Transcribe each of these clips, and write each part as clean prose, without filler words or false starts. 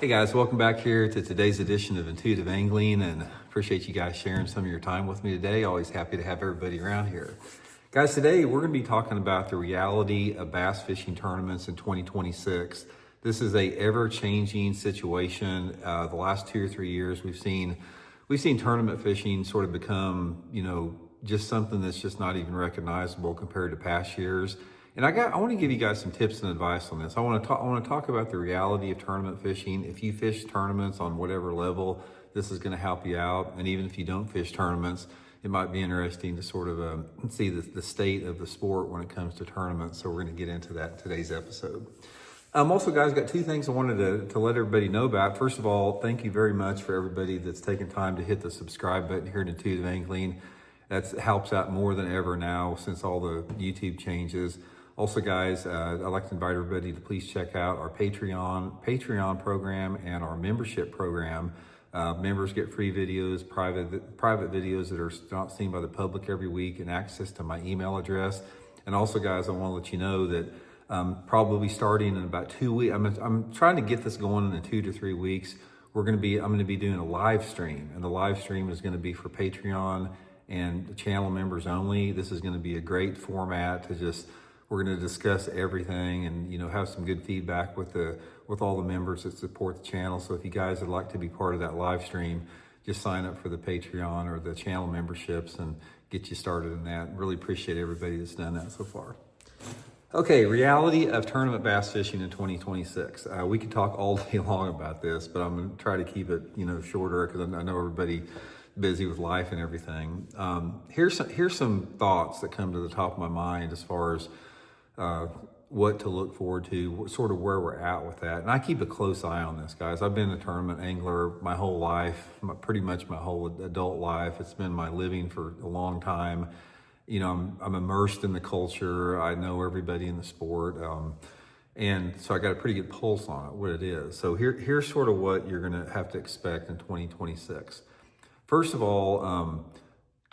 Hey guys, welcome back here to today's edition of Intuitive Angling, and appreciate you guys sharing some of your time with me today. Always happy to have everybody around here. Guys, today we're going to be talking about the reality of bass fishing tournaments in 2026. This is a ever-changing situation. The last 2 or 3 years, we've seen tournament fishing sort of become, just something that's just not even recognizable compared to past years. And I want to give you guys some tips and advice on this. I want to talk about the reality of tournament fishing. If you fish tournaments on whatever level, this is going to help you out. And even if you don't fish tournaments, it might be interesting to sort of see the state of the sport when it comes to tournaments. So we're going to get into that in today's episode. Also, guys, got 2 things I wanted to let everybody know about. First of all, thank you very much for everybody that's taken time to hit the subscribe button here at Intuitive Angling. That helps out more than ever now since all the YouTube changes. Also, guys, I'd like to invite everybody to please check out our Patreon program and our membership program. Members get free videos, private videos that are not seen by the public every week, and access to my email address. And also, guys, I want to let you know that probably starting in about 2 weeks, I'm trying to get this going in 2 to 3 weeks. I'm going to be doing a live stream, and the live stream is going to be for Patreon and the channel members only. This is going to be a great format to we're going to discuss everything and, have some good feedback with all the members that support the channel. So if you guys would like to be part of that live stream, just sign up for the Patreon or the channel memberships and get you started in that. Really appreciate everybody that's done that so far. Okay, reality of tournament bass fishing in 2026. We could talk all day long about this, but I'm going to try to keep it, shorter because I know everybody busy with life and everything. Here's some thoughts that come to the top of my mind as far as what to look forward to, sort of where we're at with that. And I keep a close eye on this, guys. I've been a tournament angler my whole life, pretty much my whole adult life. It's been my living for a long time. I'm immersed in the culture. I know everybody in the sport. And so I got a pretty good pulse on it, what it is. So here's sort of what you're going to have to expect in 2026. First of all,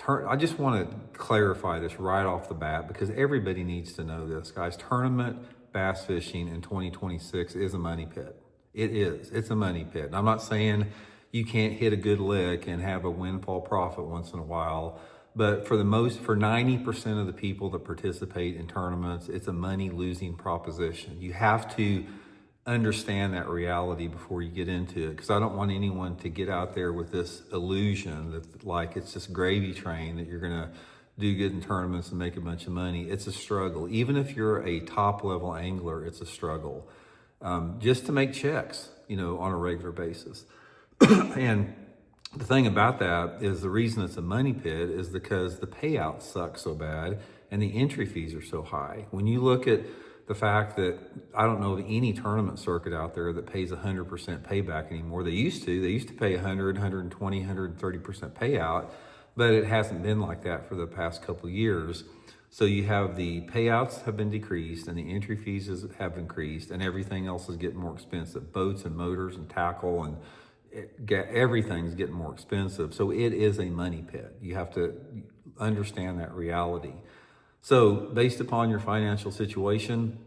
I just want to clarify this right off the bat because everybody needs to know this, guys. Tournament bass fishing in 2026 is a money pit. It is. It's a money pit. And I'm not saying you can't hit a good lick and have a windfall profit once in a while, but for 90% of the people that participate in tournaments, it's a money losing proposition. You have to understand that reality before you get into it, because I don't want anyone to get out there with this illusion that like it's just gravy train that you're gonna do good in tournaments and make a bunch of money. It's a struggle. Even if you're a top level angler, it's a struggle just to make checks, on a regular basis. And the thing about that is the reason it's a money pit is because the payouts suck so bad and the entry fees are so high. When you look at the fact that I don't know of any tournament circuit out there that pays 100% payback anymore. They used to pay 100, 120, 130% payout, but it hasn't been like that for the past couple of years. So you have the payouts have been decreased and the entry fees have increased and everything else is getting more expensive. Boats and motors and tackle and everything's getting more expensive. So it is a money pit. You have to understand that reality. So based upon your financial situation,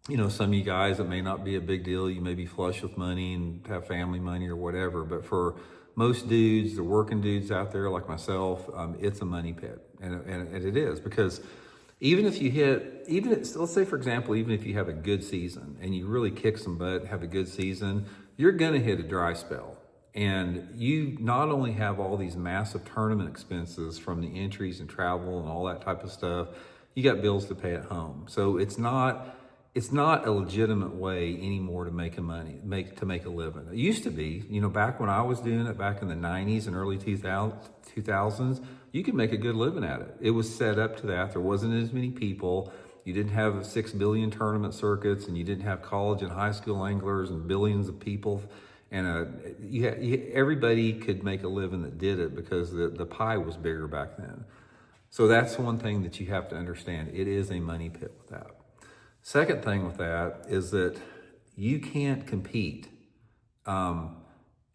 some of you guys, it may not be a big deal. You may be flush with money and have family money or whatever. But for most dudes, the working dudes out there like myself, it's a money pit. And it is because let's say, for example, even if you have a good season and you really kick some butt, have a good season, you're going to hit a dry spell. And you not only have all these massive tournament expenses from the entries and travel and all that type of stuff, you got bills to pay at home. So it's not a legitimate way anymore to make a living. It used to be, back when I was doing it back in the 90s and early 2000s, you could make a good living at it. It was set up to that. There wasn't as many people. You didn't have 6 billion tournament circuits and you didn't have college and high school anglers and billions of people. And everybody could make a living that did it because the pie was bigger back then. So that's one thing that you have to understand. It is a money pit with that. Second thing with that is that you can't compete and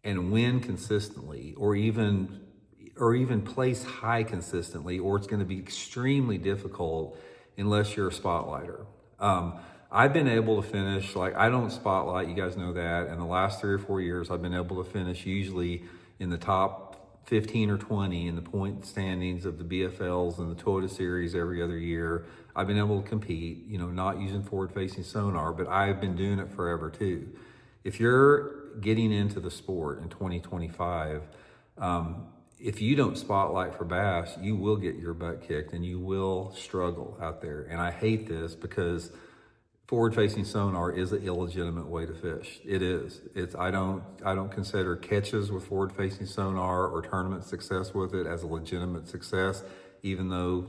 win consistently or even place high consistently, or it's going to be extremely difficult unless you're a spotlighter. I've been able to finish, like, I don't spotlight, you guys know that. In the last 3 or 4 years, I've been able to finish usually in the top 15 or 20 in the point standings of the BFLs and the Toyota Series every other year. I've been able to compete, not using forward-facing sonar, but I've been doing it forever too. If you're getting into the sport in 2025, if you don't spotlight for bass, you will get your butt kicked and you will struggle out there. And I hate this because forward-facing sonar is an illegitimate way to fish. It is. I don't consider catches with forward-facing sonar or tournament success with it as a legitimate success, even though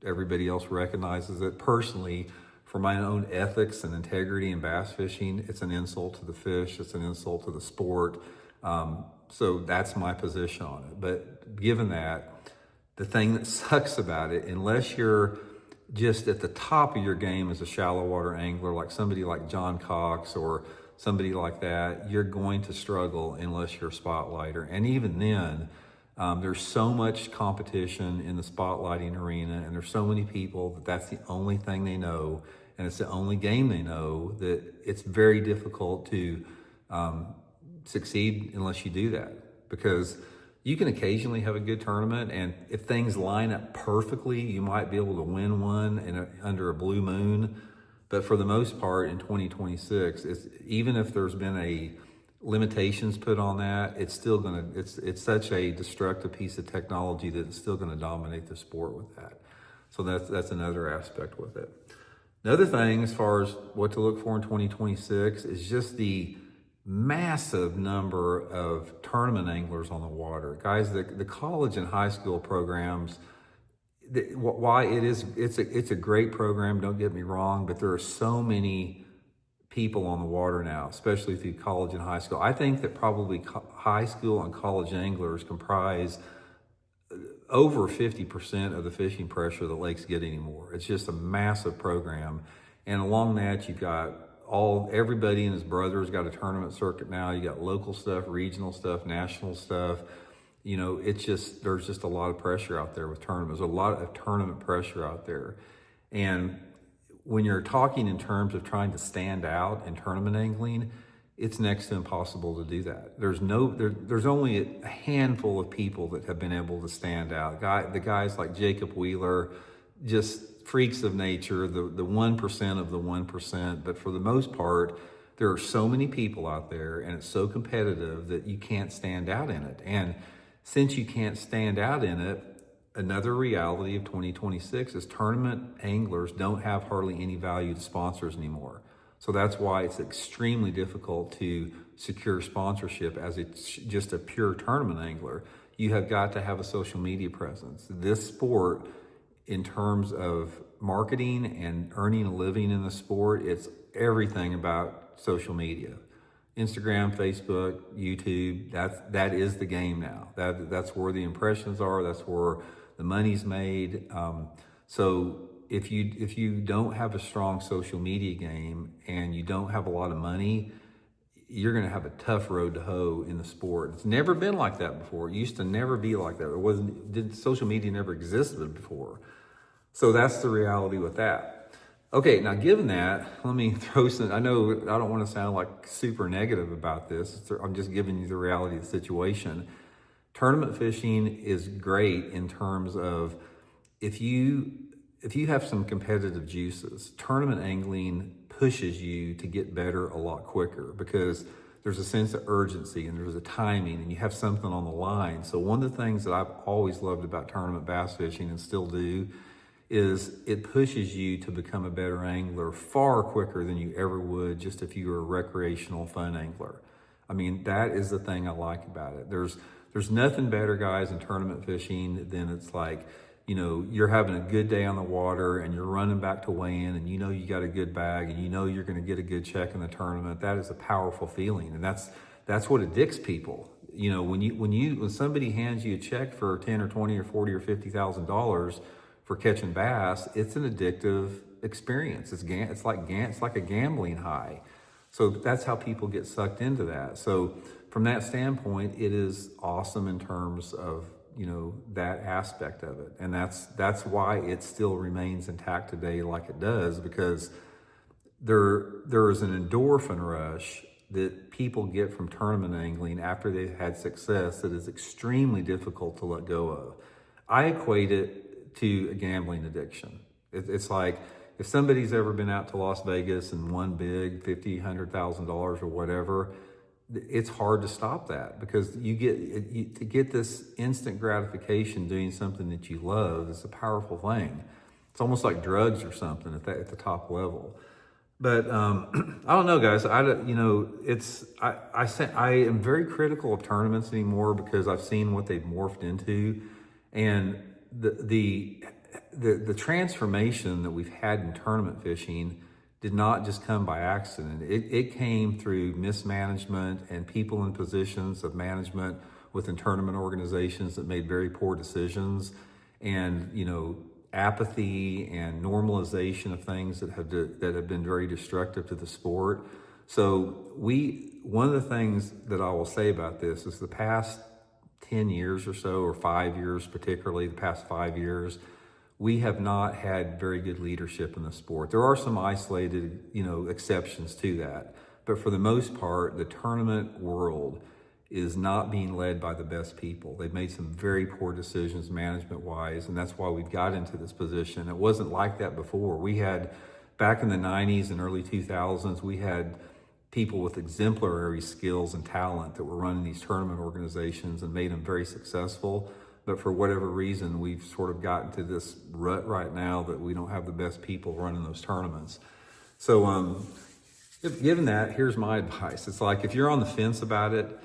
everybody else recognizes it. Personally, for my own ethics and integrity in bass fishing, it's an insult to the fish. It's an insult to the sport. So that's my position on it. But given that, the thing that sucks about it, unless you're just at the top of your game as a shallow water angler, like somebody like John Cox or somebody like that, you're going to struggle unless you're a spotlighter. And even then, there's so much competition in the spotlighting arena, and there's so many people that's the only thing they know, and it's the only game they know, that it's very difficult to succeed unless you do that. Because you can occasionally have a good tournament, and if things line up perfectly, you might be able to win one under a blue moon. But for the most part, in 2026, even if there's been a limitations put on that, it's still it's such a destructive piece of technology that it's still gonna dominate the sport with that. So that's another aspect with it. Another thing, as far as what to look for in 2026, is just the massive number of tournament anglers on the water. Guys, the college and high school programs, why it's a great program, don't get me wrong, but there are so many people on the water now, especially through college and high school. I think that probably high school and college anglers comprise over 50% of the fishing pressure the lakes get anymore. It's just a massive program. And along that, you've got everybody and his brother's got a tournament circuit now. You got local stuff, regional stuff, national stuff. There's just a lot of pressure out there with tournaments. There's a lot of tournament pressure out there. And when you're talking in terms of trying to stand out in tournament angling, it's next to impossible to do that. There's only a handful of people that have been able to stand out. The guys like Jacob Wheeler, just freaks of nature, the 1% of the 1%. But for the most part, there are so many people out there, and it's so competitive that you can't stand out in it. And since you can't stand out in it, another reality of 2026 is tournament anglers don't have hardly any value to sponsors anymore. So that's why it's extremely difficult to secure sponsorship as it's just a pure tournament angler. You have got to have a social media presence. This sport, in terms of marketing and earning a living in the sport, it's everything about social media. Instagram, Facebook, YouTube, that is the game now. That's where the impressions are, that's where the money's made. So if you don't have a strong social media game and you don't have a lot of money, you're gonna have a tough road to hoe in the sport. It's never been like that before. It used to never be like that. Social media never existed before. So that's the reality with that. Okay, now given that, let me throw some, I know I don't want to sound like super negative about this. I'm just giving you the reality of the situation. Tournament fishing is great in terms of if you have some competitive juices, tournament angling pushes you to get better a lot quicker because there's a sense of urgency and there's a timing and you have something on the line. So one of the things that I've always loved about tournament bass fishing and still do is it pushes you to become a better angler far quicker than you ever would just if you were a recreational fun angler. I mean, that is the thing I like about it. There's nothing better, guys, in tournament fishing than it's like, you're having a good day on the water and you're running back to weigh in and you got a good bag and you're going to get a good check in the tournament. That is a powerful feeling, and that's what addicts people. When somebody hands you a check for 10 or 20 or 40 or $50,000 for catching bass, it's an addictive experience. It's like a gambling high. So that's how people get sucked into that. So from that standpoint, it is awesome in terms of that aspect of it, and that's why it still remains intact today like it does, because there is an endorphin rush that people get from tournament angling after they've had success that is extremely difficult to let go of. I equate it to a gambling addiction. It's like if somebody's ever been out to Las Vegas and won big, $50,000, $100,000 or whatever, it's hard to stop that because to get this instant gratification doing something that you love is a powerful thing. It's almost like drugs or something at the top level. But I don't know, guys. I am very critical of tournaments anymore because I've seen what they've morphed into, and the transformation that we've had in tournament fishing did not just come by accident. It came through mismanagement and people in positions of management within tournament organizations that made very poor decisions, and apathy and normalization of things that have been very destructive to the sport. So one of the things that I will say about this is the past 10 years or so, or 5 years, particularly the past 5 years, we have not had very good leadership in the sport. There are some isolated, exceptions to that. But for the most part, the tournament world is not being led by the best people. They've made some very poor decisions management-wise, and that's why we've got into this position. It wasn't like that before. We had, back in the 90s and early 2000s, we had people with exemplary skills and talent that were running these tournament organizations and made them very successful. But for whatever reason, we've sort of gotten to this rut right now that we don't have the best people running those tournaments. So given that, here's my advice. It's like, if you're on the fence about it,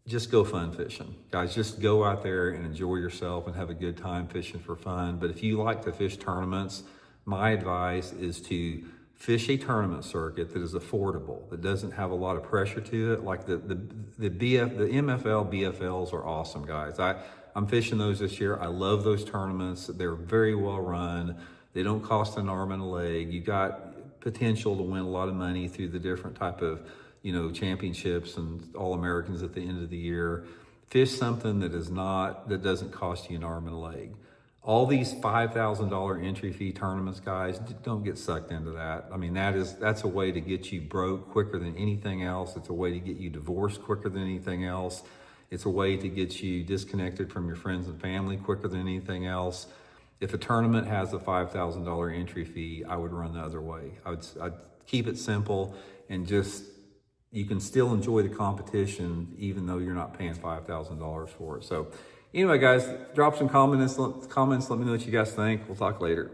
just go fun fishing. Guys, just go out there and enjoy yourself and have a good time fishing for fun. But if you like to fish tournaments, my advice is to fish a tournament circuit that is affordable, that doesn't have a lot of pressure to it. Like the MFL, BFLs are awesome, guys. I'm fishing those this year. I love those tournaments. They're very well run. They don't cost an arm and a leg. You got potential to win a lot of money through the different type of championships and All-Americans at the end of the year. Fish something that doesn't cost you an arm and a leg. All these $5,000 entry fee tournaments, guys, don't get sucked into that. I mean, that's a way to get you broke quicker than anything else. It's a way to get you divorced quicker than anything else. It's a way to get you disconnected from your friends and family quicker than anything else. If a tournament has a $5,000 entry fee, I would run the other way. I'd keep it simple and you can still enjoy the competition even though you're not paying $5,000 for it. So anyway, guys, drop some comments. Let me know what you guys think. We'll talk later.